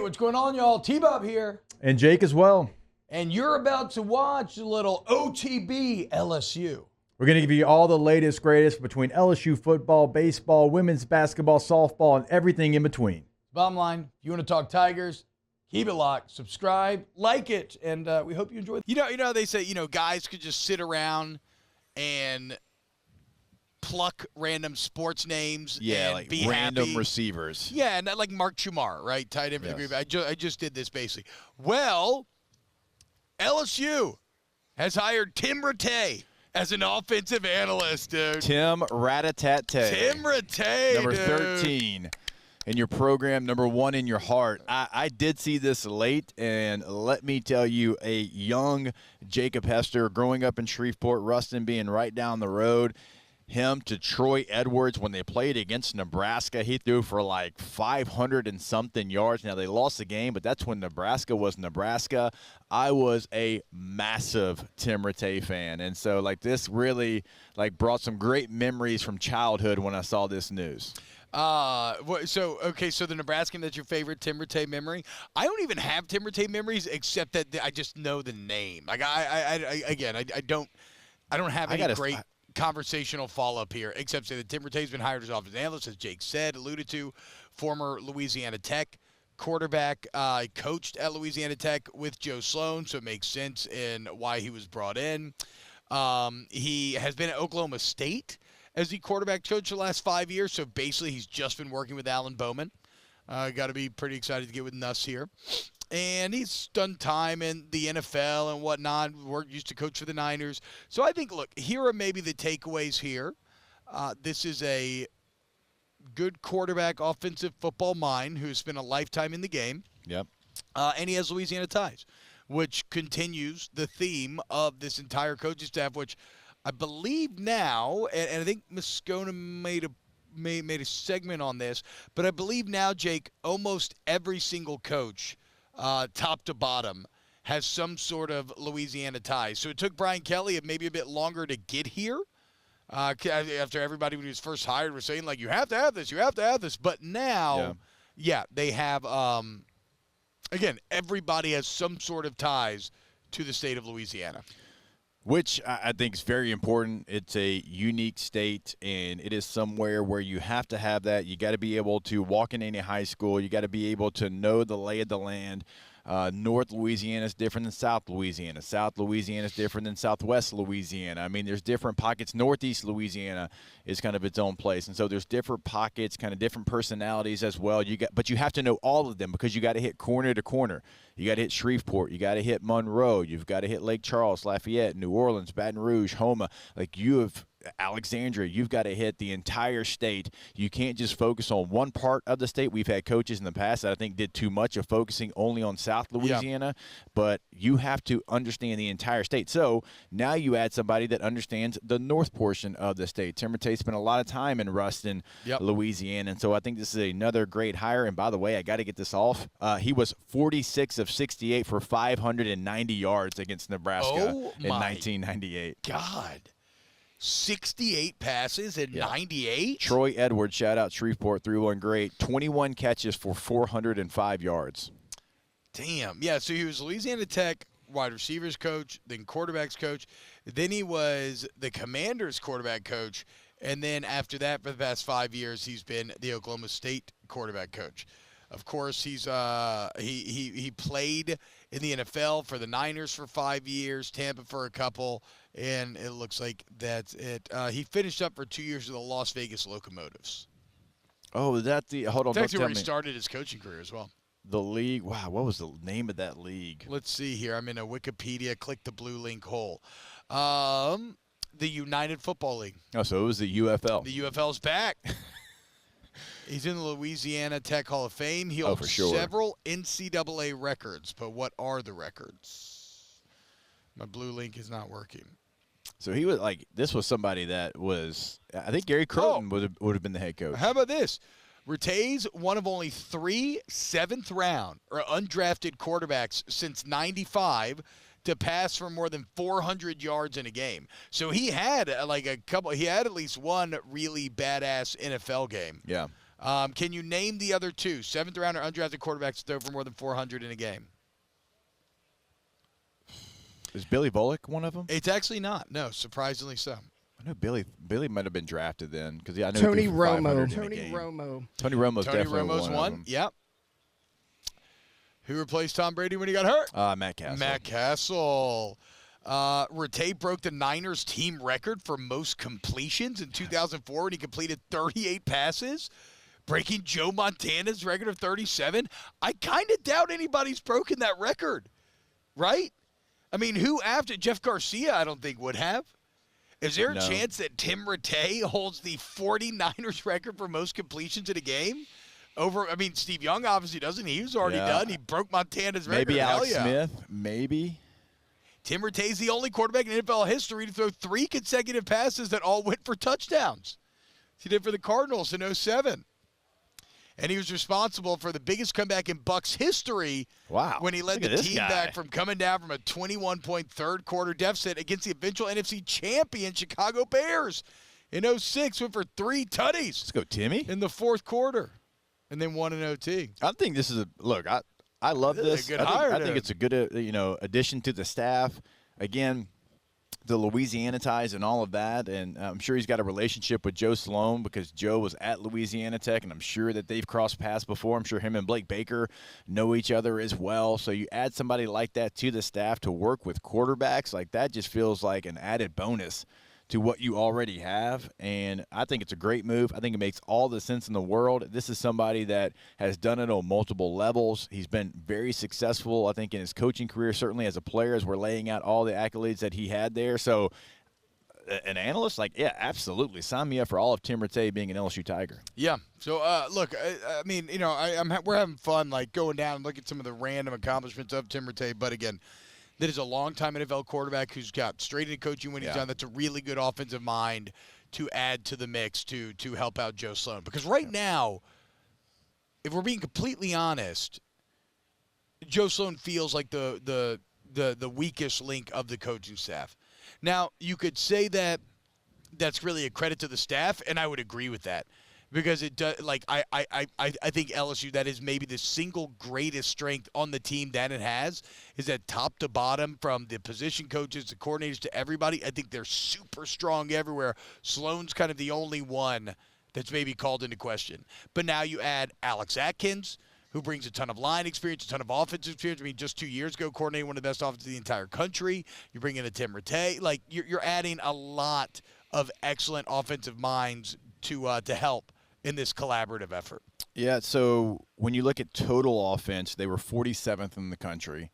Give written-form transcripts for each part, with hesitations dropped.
what's going on, y'all? T-Bob here. And Jake as well. And you're about to watch a little OTB LSU. We're going to give you all the latest, greatest between LSU football, baseball, women's basketball, softball, and everything in between. Bottom line, if you want to talk Tigers, keep it locked, subscribe, like it, and we hope you enjoy it. You know, they say, guys could just sit around and pluck random sports names and like be random happy. Receivers. Yeah, and like Mark Chumar, right? Tight end for the Yes. Green Bay. I just did this basically. Well, LSU has hired Tim Rattay as an offensive analyst, dude. Tim Rattay. Tim Rattay, Number dude. 13 in your program, number 1 in your heart. I did see this late, and let me tell you, a young Jacob Hester growing up in Shreveport, Ruston being right down the road, him to Troy Edwards when they played against Nebraska. He threw for like 500 and something yards. Now, they lost the game, but that's when Nebraska was Nebraska. I was a massive Tim Rattay fan, and so this really brought some great memories from childhood when I saw this news. So the Nebraskan, that's your favorite Tim Rattay memory. I don't even have Tim Rattay memories except that I just know the name. Like I don't have any great conversational follow-up here, except say that Tim Rattay's been hired as offensive analyst, as Jake said, alluded to, former Louisiana Tech quarterback, coached at Louisiana Tech with Joe Sloan, so it makes sense in why he was brought in. He has been at Oklahoma State as the quarterback coach the last 5 years, so basically he's just been working with Alan Bowman. Got to be pretty excited to get with Nuss here. And he's done time in the NFL and whatnot. Used to coach for the Niners. So I think, look, here are maybe the takeaways here. This is a good quarterback, offensive football mind who's spent a lifetime in the game. Yep. And he has Louisiana ties, which continues the theme of this entire coaching staff, which I believe now, and I think Moscona made a segment on this, but I believe now, Jake, almost every single coach, top to bottom, has some sort of Louisiana ties. So it took Brian Kelly maybe a bit longer to get here. After everybody when he was first hired was saying, you have to have this, you have to have this. But now, they have, again, everybody has some sort of ties to the state of Louisiana. Which I think is very important. It's a unique state, and it is somewhere where you have to have that. You got to be able to walk in any high school. You got to be able to know the lay of the land. North Louisiana is different than South Louisiana. South Louisiana is different than Southwest Louisiana. I mean, there's different pockets. Northeast Louisiana is kind of its own place, and so there's different pockets, kind of different personalities as well. But you have to know all of them because you got to hit corner to corner. You got to hit Shreveport. You got to hit Monroe. You've got to hit Lake Charles, Lafayette, New Orleans, Baton Rouge, Houma. You have Alexandria. You've got to hit the entire state. You can't just focus on one part of the state. We've had coaches in the past that I think did too much of focusing only on South Louisiana, but you have to understand the entire state. So now you add somebody that understands the north portion of the state. Tim Rattay spent a lot of time in Ruston, Louisiana, and so I think this is another great hire. And by the way, I got to get this off. He was 46 of 68 for 590 yards against Nebraska in 1998. God. 68 passes and 98? Troy Edwards, shout out Shreveport, threw one great. 21 catches for 405 yards. Damn. Yeah, so he was Louisiana Tech wide receivers coach, then quarterbacks coach. Then he was the Commanders quarterback coach. And then after that, for the past 5 years, he's been the Oklahoma State quarterback coach. Of course, he's he played in the NFL for the Niners for 5 years, Tampa for a couple, and it looks like that's it. He finished up for 2 years with the Las Vegas Locomotives. Oh, is that the – hold on. That's actually where he started his coaching career as well. The league – wow, what was the name of that league? Let's see here. I'm in a Wikipedia. Click the blue link hole. The United Football League. Oh, so it was the UFL. The UFL's back. He's in the Louisiana Tech Hall of Fame. He holds several NCAA records, but what are the records? My blue link is not working. So he was this was somebody that was, I think Gary Crowton would have been the head coach. How about this? Rattay's one of only 3 seventh-round or undrafted quarterbacks since '95 to pass for more than 400 yards in a game. So he had he had at least one really badass NFL game. Yeah. Can you name the other two? 7th round or undrafted quarterbacks to throw for more than 400 in a game? Is Billy Volek one of them? It's actually not. No, surprisingly so. I know Billy might have been drafted then because I know Tony he threw for Romo. 500 in a Tony game. Romo. Tony Romo's Tony definitely Romo's one. Of them. Yep. Who replaced Tom Brady when he got hurt? Matt Castle. Matt Castle. Rattay broke the Niners team record for most completions in 2004 when he completed 38 passes, breaking Joe Montana's record of 37. I kind of doubt anybody's broken that record, right? I mean, who after Jeff Garcia, I don't think would have. Is there a chance that Tim Rattay holds the 49ers record for most completions in a game? Steve Young obviously doesn't. He was already done. He broke Montana's record. Maybe Alex Hell yeah. Smith. Maybe. Tim Rattay's the only quarterback in NFL history to throw 3 consecutive passes that all went for touchdowns. He did for the Cardinals in 2007. And he was responsible for the biggest comeback in Bucs history when he led the team back from coming down from a 21-point third-quarter deficit against the eventual NFC champion Chicago Bears in 2006. Went for 3 tutties. Let's go, Timmy. In the fourth quarter. And then won in OT. I think this is a look. I love this. I think it's a good addition to the staff. Again, the Louisiana ties and all of that, and I'm sure he's got a relationship with Joe Sloan because Joe was at Louisiana Tech, and I'm sure that they've crossed paths before. I'm sure him and Blake Baker know each other as well. So you add somebody like that to the staff to work with quarterbacks, like that just feels like an added bonus to what you already have, and I think it's a great move. I think it makes all the sense in the world. This is somebody that has done it on multiple levels. He's been very successful, I think, in his coaching career, certainly as a player, as we're laying out all the accolades that he had there. So an analyst, absolutely. Sign me up for all of Tim Rattay being an LSU Tiger. Yeah. So, look, we're having fun, going down and looking at some of the random accomplishments of Tim Rattay, but again, that is a long-time NFL quarterback who's got straight into coaching when he's done. That's a really good offensive mind to add to the mix to help out Joe Sloan. Because right now, if we're being completely honest, Joe Sloan feels like the weakest link of the coaching staff. Now, you could say that that's really a credit to the staff, and I would agree with that. Because it does, I think LSU, that is maybe the single greatest strength on the team that it has, is that top to bottom, from the position coaches, the coordinators, to everybody. I think they're super strong everywhere. Sloan's kind of the only one that's maybe called into question. But now you add Alex Atkins, who brings a ton of line experience, a ton of offensive experience. I mean, just 2 years ago, coordinating one of the best offenses in the entire country. You bring in a Tim Rattay. You're adding a lot of excellent offensive minds to help in this collaborative effort. Yeah, so when you look at total offense, they were 47th in the country.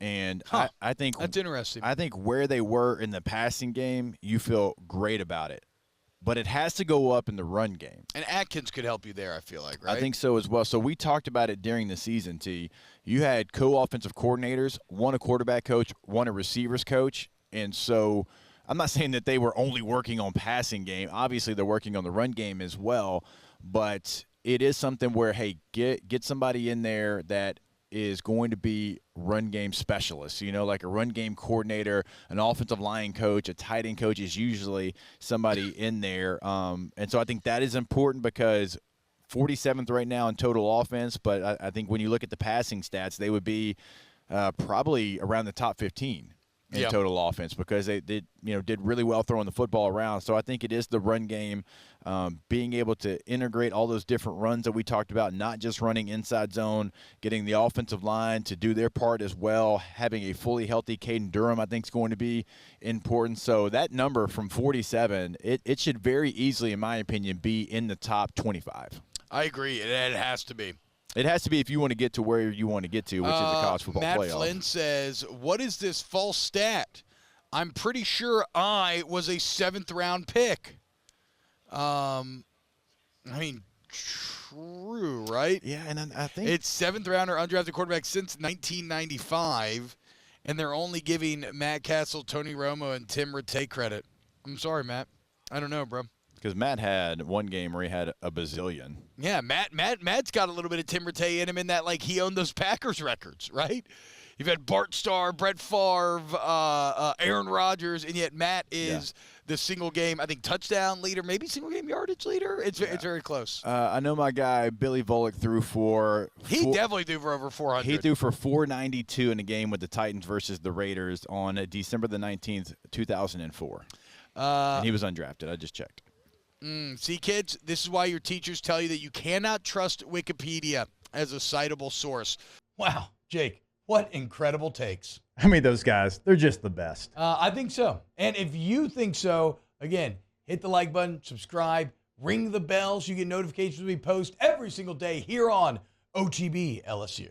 And I think that's interesting. I think where they were in the passing game, you feel great about it. But it has to go up in the run game. And Atkins could help you there, I feel like, right? I think so as well. So we talked about it during the season, T. You had co-offensive coordinators, one a quarterback coach, one a receivers coach. And so I'm not saying that they were only working on passing game. Obviously, they're working on the run game as well. But it is something where, hey, get somebody in there that is going to be run game specialists, like a run game coordinator, an offensive line coach, a tight end coach is usually somebody in there. And so I think that is important because 47th right now in total offense, but I think when you look at the passing stats, they would be probably around the top 15. In total offense, because they did really well throwing the football around. So I think it is the run game, being able to integrate all those different runs that we talked about, not just running inside zone, getting the offensive line to do their part as well. Having a fully healthy Caden Durham, I think, is going to be important. So that number from 47, it should very easily, in my opinion, be in the top 25. I agree. It has to be. It has to be if you want to get to where you want to get to, which is the college football Matt playoff. Flynn says, what is this false stat? I'm pretty sure I was a 7th-round pick. True, right? Yeah, and I think it's 7th-rounder undrafted quarterback since 1995, and they're only giving Matt Castle, Tony Romo, and Tim Rattay credit. I'm sorry, Matt. I don't know, bro. Because Matt had one game where he had a bazillion. Yeah, Matt's got a little bit of Tim Rattay in him in that, like, he owned those Packers records, right? You've had Bart Starr, Brett Favre, Aaron Rodgers, and yet Matt is the single game, I think, touchdown leader, maybe single game yardage leader. It's very close. I know my guy Billy Volek threw for. He definitely threw for over 400. He threw for 492 in a game with the Titans versus the Raiders on December the 19th, 2004. And he was undrafted. I just checked. See, kids, this is why your teachers tell you that you cannot trust Wikipedia as a citable source. Wow, Jake, what incredible takes. I mean, those guys, they're just the best. I think so. And if you think so, again, hit the like button, subscribe, ring the bell so you get notifications when we post every single day here on OTB LSU.